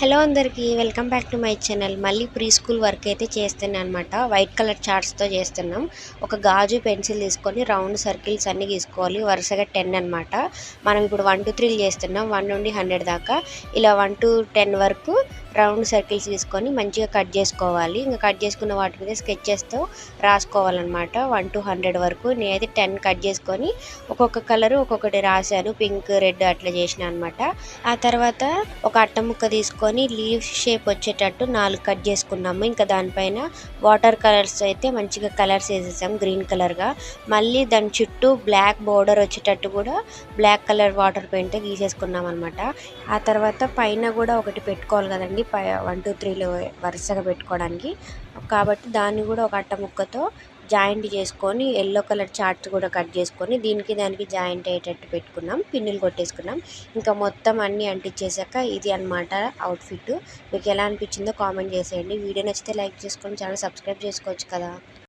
Hello అందరికీ welcome back to my channel. మళ్ళీ pre school work అయితే చేస్తున్నాను అనమాట. వైట్ కలర్ చార్ట్స్తో చేస్తున్నాం. ఒక గాజు పెన్సిల్ తీసుకొని రౌండ్ సర్కిల్స్ అన్నీ గీసుకోవాలి. వరుసగా 10 అనమాట. మనం ఇప్పుడు 1 to 3 చేస్తున్నాం, 1 నుండి 100 దాకా. ఇలా 1 to 10 వరకు రౌండ్ సర్కిల్స్ తీసుకొని మంచిగా కట్ చేసుకోవాలి. ఇంకా కట్ చేసుకున్న వాటి మీద స్కెచెస్తో రాసుకోవాలన్నమాట. 1 to 100 వరకు నేనైతే 10 కట్ చేసుకొని ఒక్కొక్క కలరు ఒక్కొక్కటి రాశాను. పింక్, రెడ్ అట్లా చేసిన అనమాట. ఆ తర్వాత ఒక అట్ట ముక్క తీసుకొని లీవ్ షేప్ వచ్చేటట్టు 4 కట్ చేసుకున్నాము. ఇంకా దానిపైన వాటర్ కలర్స్ అయితే మంచిగా కలర్స్ వేసేసాం గ్రీన్ కలర్గా. మళ్ళీ దాని చుట్టూ బ్లాక్ బోర్డర్ వచ్చేటట్టు కూడా బ్లాక్ కలర్ వాటర్ పెయింట్ గీసేసుకున్నాం అనమాట. ఆ తర్వాత పైన కూడా ఒకటి పెట్టుకోవాలి కదండి, 1 to 3 వరుసగా పెట్టుకోవడానికి. కాబట్టి దాన్ని కూడా ఒక అట్ట ముక్కతో జాయింట్ చేసుకొని ఎల్లో కలర్ చార్ట్ కూడా కట్ చేసుకొని దీనికి దానికి జాయింట్ అయ్యేటట్టు పెట్టుకున్నాం, పిన్నులు కొట్టేసుకున్నాం. ఇంకా మొత్తం అన్నీ అంటించేసాక ఇది అనమాట అవుట్ఫిట్. మీకు ఎలా అనిపించిందో కామెంట్ చేసేయండి. వీడియో నచ్చితే లైక్ చేసుకొని ఛానల్ సబ్స్క్రైబ్ చేసుకోవచ్చు కదా.